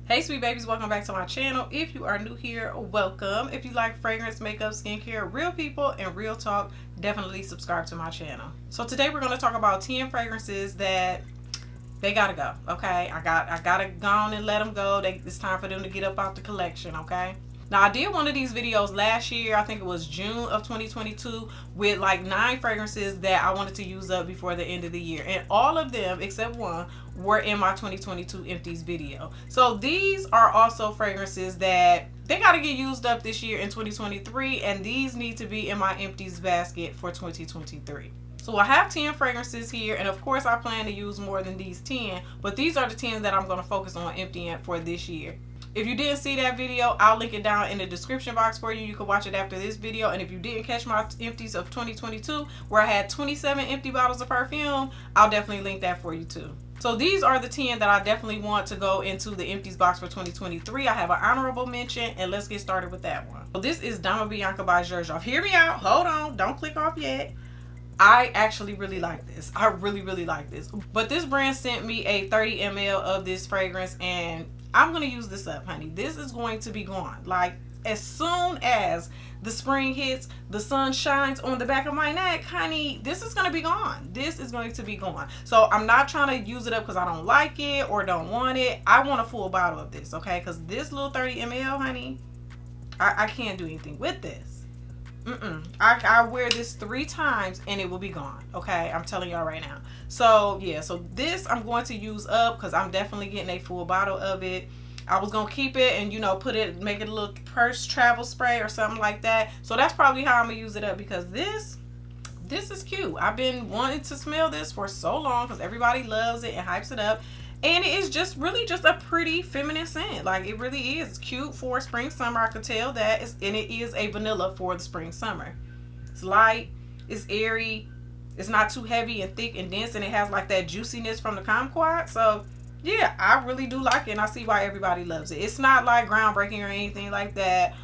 Hey sweet babies, welcome back to my channel. If you are new here, welcome. If you like fragrance, makeup, skincare, real people, and real talk, definitely subscribe to my channel. So today we're going to talk about 10 fragrances that they gotta go, okay? I gotta go on and let them go. It's time for them to get up out the collection, okay? Now, I did one of these videos last year, I think it was June of 2022, with like 9 fragrances that I wanted to use up before the end of the year. And all of them, except one, were in my 2022 empties video. So these are also fragrances that they got to get used up this year in 2023. And these need to be in my empties basket for 2023. So I have 10 fragrances here, and of course I plan to use more than these 10, but these are the 10 that I'm going to focus on emptying for this year. If you didn't see that video, I'll link it down in the description box for you. You can watch it after this video. And if you didn't catch my empties of 2022, where I had 27 empty bottles of perfume, I'll definitely link that for you too. So these are the 10 that I definitely want to go into the empties box for 2023. I have an honorable mention, and let's get started with that one. So this is Bianca by JoJo. Hear me out. Hold on. Don't click off yet. I actually really like this. I really like this. But this brand sent me a 30 ml of this fragrance, and I'm going to use this up, honey. This is going to be gone. Like, as soon as the spring hits, the sun shines on the back of my neck, honey, this is going to be gone. This is going to be gone. So I'm not trying to use it up because I don't like it or don't want it. I want a full bottle of this, okay? Because this little 30 ml, honey, I can't do anything with this. I wear this 3 times and it will be gone, okay? I'm telling y'all right now. So yeah, so this I'm going to use up because I'm definitely getting a full bottle of it. I was gonna keep it and, you know, make it a little purse travel spray or something like that. So that's probably how I'm gonna use it up, because this is cute. I've been wanting to smell this for so long because everybody loves it and hypes it up. And it is just really just a pretty feminine scent. Like, it really is cute for spring, summer. I could tell that. And it is a vanilla for the spring, summer. It's light. It's airy. It's not too heavy and thick and dense. And it has like that juiciness from the kumquat. So, yeah, I really do like it. And I see why everybody loves it. It's not like groundbreaking or anything like that.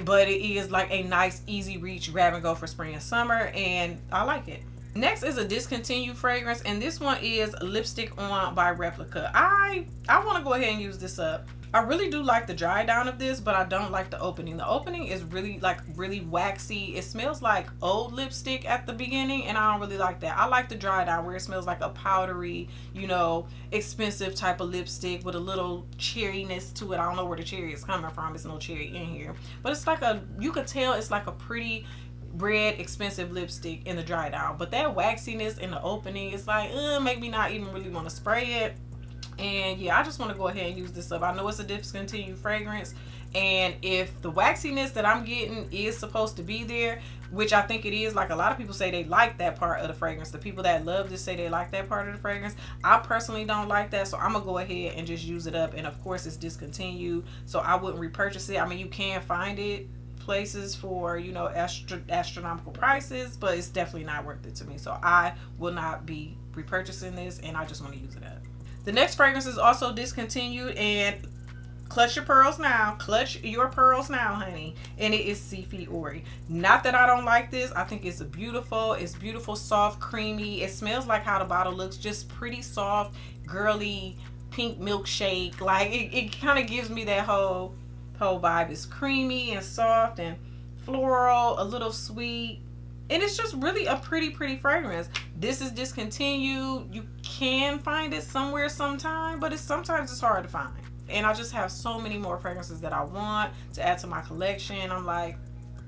But it is like a nice, easy reach, grab and go for spring and summer. And I like it. Next is a discontinued fragrance, and this one is Lipstick On by Replica. I want to go ahead and use this up. I really do like the dry down of this, but I don't like the opening. The opening is really waxy. It smells like old lipstick at the beginning, and I don't really like that. I like the dry down where it smells like a powdery, you know, expensive type of lipstick with a little cherryness to it. I don't know where the cherry is coming from. There's no cherry in here, but it's like you could tell it's like a pretty red expensive lipstick in the dry down, but that waxiness in the opening is like make me not even really want to spray it. And yeah, I just want to go ahead and use this up. I know it's a discontinued fragrance, and if the waxiness that I'm getting is supposed to be there, which I think it is, like a lot of people say they like that part of the fragrance. The people that love this say they like that part of the fragrance. I personally don't like that, so I'm gonna go ahead and just use it up. And of course it's discontinued, so I wouldn't repurchase it. I mean, you can find it places for, you know, astronomical prices, but it's definitely not worth it to me. So I will not be repurchasing this, and I just want to use it up. The next fragrance is also discontinued, and clutch your pearls now. Clutch your pearls now, honey. And it is Seafood Ori. Not that I don't like this. I think it's beautiful. It's beautiful, soft, creamy. It smells like how the bottle looks. Just pretty soft, girly, pink milkshake. Like, it kind of gives me that whole vibe. Is creamy and soft and floral, a little sweet, and it's just really a pretty fragrance. This is discontinued. You can find it somewhere sometime, but sometimes it's hard to find. And I just have so many more fragrances that I want to add to my collection. I'm like,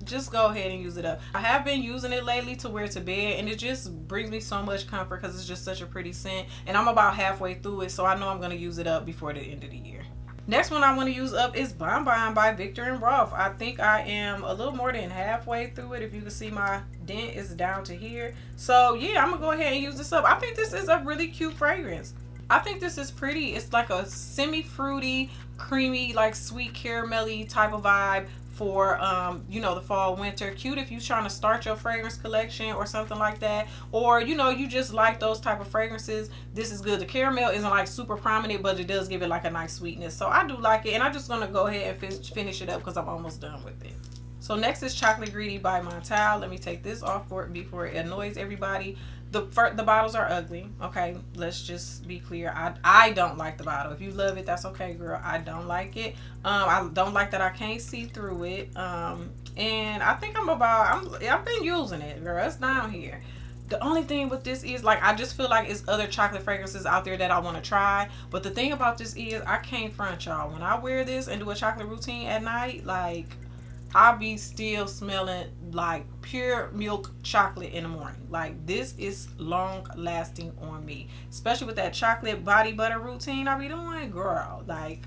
just go ahead and use it up. I have been using it lately to wear to bed, and it just brings me so much comfort because it's just such a pretty scent. And I'm about halfway through it, so I know I'm going to use it up before the end of the year. Next one I want to use up is Bonbon by Viktor and Rolf. I think I am a little more than halfway through it. If you can see, my dent is down to here. So yeah, I'm going to go ahead and use this up. I think this is a really cute fragrance. I think this is pretty. It's like a semi-fruity, creamy, like sweet caramelly type of vibe for you know, the fall winter. Cute if you're trying to start your fragrance collection or something like that, or you know, you just like those type of fragrances. This is good. The caramel isn't like super prominent, but it does give it like a nice sweetness, so I do like it. And I'm just gonna go ahead and finish it up because I'm almost done with it. So next is Chocolate Greedy by Montal. Let me take this off before it annoys everybody. The bottles are ugly. Okay, let's just be clear. I don't like the bottle. If you love it, that's okay, girl. I don't like it. I don't like that I can't see through it. And I think I've been using it, girl. It's down here. The only thing with this is, like, I just feel like it's other chocolate fragrances out there that I want to try. But the thing about this is, I can't front y'all. When I wear this and do a chocolate routine at night, like, I'll be still smelling like pure milk chocolate in the morning. Like, this is long lasting on me, especially with that chocolate body butter routine I be doing, girl. Like,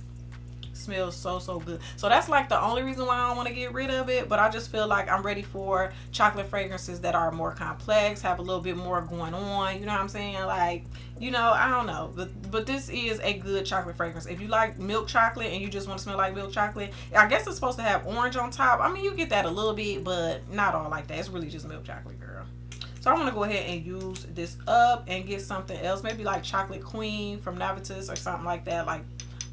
smells so good. So that's like the only reason why I don't want to get rid of it. But I just feel like I'm ready for chocolate fragrances that are more complex, have a little bit more going on, you know what I'm saying? Like, you know, I don't know, but this is a good chocolate fragrance. If you like milk chocolate and you just want to smell like milk chocolate, I guess it's supposed to have orange on top. I mean, you get that a little bit, but not all like that. It's really just milk chocolate, girl. So I'm gonna go ahead and use this up and get something else, maybe like Chocolate Queen from Navitus or something like that. Like,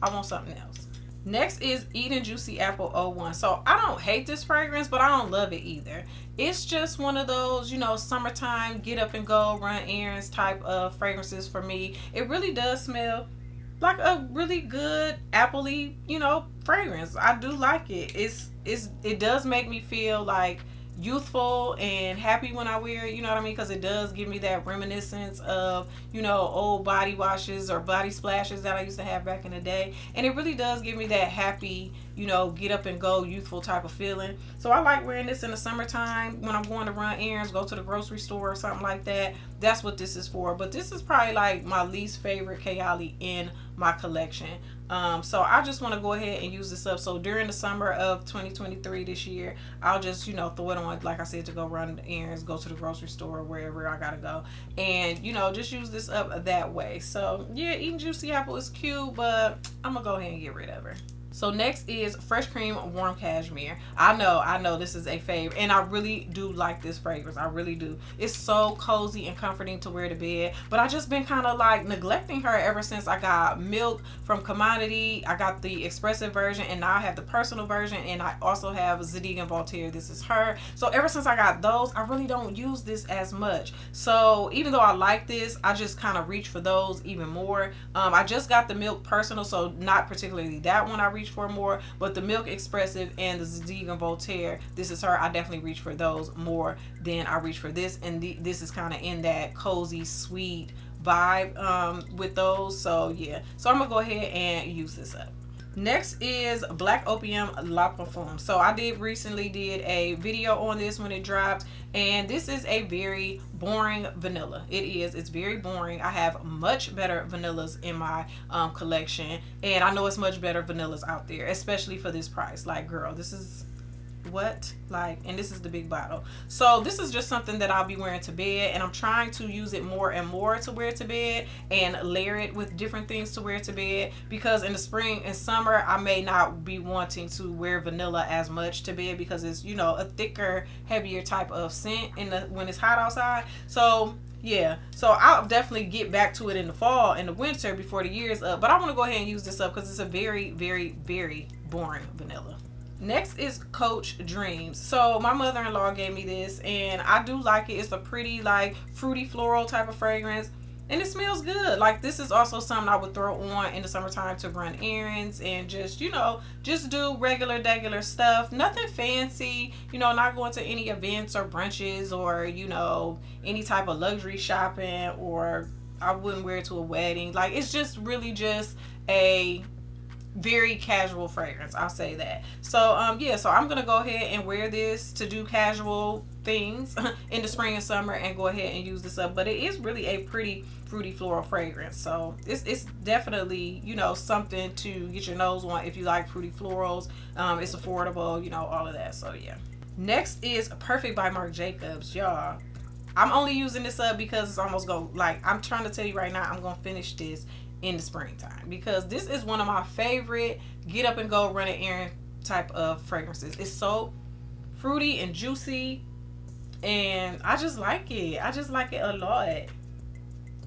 I want something else. Next is Eden Juicy Apple 01. So I don't hate this fragrance, but I don't love it either. It's just one of those, you know, summertime, get up and go, run errands type of fragrances for me. It really does smell like a really good appley, you know, fragrance. I do like it. It does make me feel like youthful and happy when I wear it, you know what I mean, because it does give me that reminiscence of, you know, old body washes or body splashes that I used to have back in the day. And it really does give me that happy, you know, get up and go, youthful type of feeling. So I like wearing this in the summertime when I'm going to run errands, go to the grocery store or something like that. That's what this is for. But this is probably like my least favorite Kayali in my collection. So I just want to go ahead and use this up. So during the summer of 2023 this year, I'll just, you know, throw it on, like I said, to go run errands, go to the grocery store, wherever I gotta go, and, you know, just use this up that way. So yeah, Eden Juicy Apple is cute, but I'm gonna go ahead and get rid of her. So next is Fresh Cream Warm Cashmere. I know this is a fave, and I really do like this fragrance. I really do. It's so cozy and comforting to wear to bed, but I just been kind of like neglecting her ever since I got Milk from Commodity. I got the expressive version, and now I have the personal version, and I also have Zadig and Voltaire. This is her. So ever since I got those, I really don't use this as much. So even though I like this, I just kind of reach for those even more. I just got the Milk personal, so not particularly that one I reach for more, but the Milk expressive and the Zadig and Voltaire, this is her, I definitely reach for those more than I reach for this. And this is kind of in that cozy sweet vibe with those. So yeah, so I'm gonna go ahead and use this up. Next is Black Opium La Perfume. So I recently did a video on this when it dropped, and this is a very boring vanilla. It's very boring. I have much better vanillas in my collection, and I know it's much better vanillas out there, especially for this price. Like, girl, this is what, like, and this is the big bottle. So this is just something that I'll be wearing to bed, and I'm trying to use it more and more to wear to bed and layer it with different things to wear to bed, because in the spring and summer I may not be wanting to wear vanilla as much to bed because it's, you know, a thicker, heavier type of scent when it's hot outside. So yeah, so I'll definitely get back to it in the fall and the winter before the year is up, but I want to go ahead and use this up because it's a very, very, very boring vanilla. Next is Coach Dreams. So my mother-in-law gave me this, and I do like it. It's a pretty, like, fruity floral type of fragrance, and it smells good. Like, this is also something I would throw on in the summertime to run errands and just, you know, just do regular stuff. Nothing fancy, you know, not going to any events or brunches or, you know, any type of luxury shopping, or I wouldn't wear it to a wedding. Like, it's just really just a very casual fragrance, I'll say that. So yeah, so I'm gonna go ahead and wear this to do casual things in the spring and summer and go ahead and use this up. But it is really a pretty fruity floral fragrance, so it's definitely, you know, something to get your nose on if you like fruity florals. It's affordable, you know, all of that. So yeah. Next is Perfect by Marc Jacobs. Y'all, I'm only using this up because it's almost I'm trying to tell you right now, I'm gonna finish this in the springtime because this is one of my favorite get up and go run an errand type of fragrances. It's so fruity and juicy, and I just like it. I just like it a lot.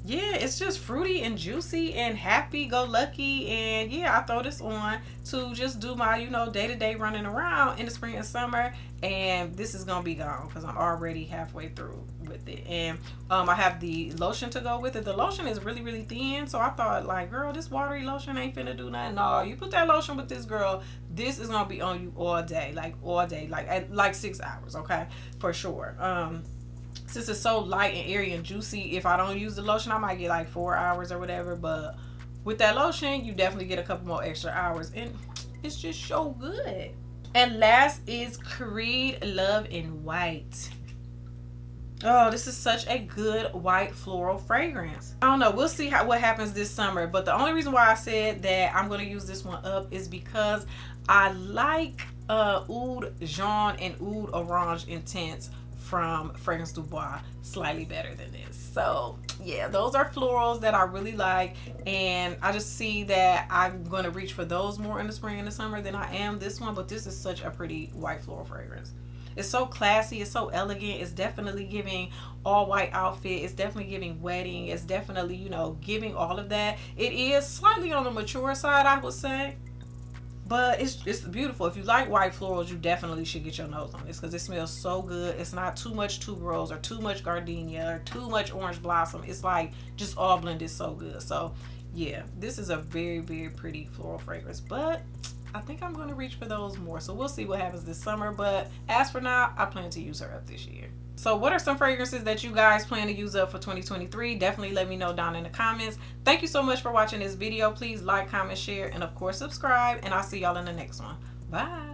yeah, it's just fruity and juicy and happy-go-lucky. And yeah, I throw this on to just do my, you know, day-to-day running around in the spring and summer. And this is gonna be gone because I'm already halfway through with it. And I have the lotion to go with it. The lotion is really, really thin, so I thought, like, girl, this watery lotion ain't finna do nothing. No, you put that lotion with this, girl, this is gonna be on you all day, like at like 6 hours, okay, for sure. Since it's so light and airy and juicy, if I don't use the lotion, I might get like 4 hours or whatever. But with that lotion, you definitely get a couple more extra hours. And it's just so good. And last is Creed Love in White. Oh, this is such a good white floral fragrance. I don't know. We'll see what happens this summer. But the only reason why I said that I'm going to use this one up is because I like Oud Jaune and Oud Orange Intense from Fragrance Du Bois slightly better than this. So yeah, those are florals that I really like, and I just see that I'm going to reach for those more in the spring and the summer than I am this one. But this is such a pretty white floral fragrance. It's so classy, it's so elegant. It's definitely giving all white outfit. It's definitely giving wedding. It's definitely, you know, giving all of that. It is slightly on the mature side, I would say. But it's beautiful. If you like white florals, you definitely should get your nose on this because it smells so good. It's not too much tuberose or too much gardenia or too much orange blossom. It's like just all blended so good. So yeah, this is a very, very pretty floral fragrance. But I think I'm going to reach for those more. So we'll see what happens this summer. But as for now, I plan to use her up this year. So what are some fragrances that you guys plan to use up for 2023? Definitely let me know down in the comments. Thank you so much for watching this video. Please like, comment, share, and of course subscribe. And I'll see y'all in the next one. Bye.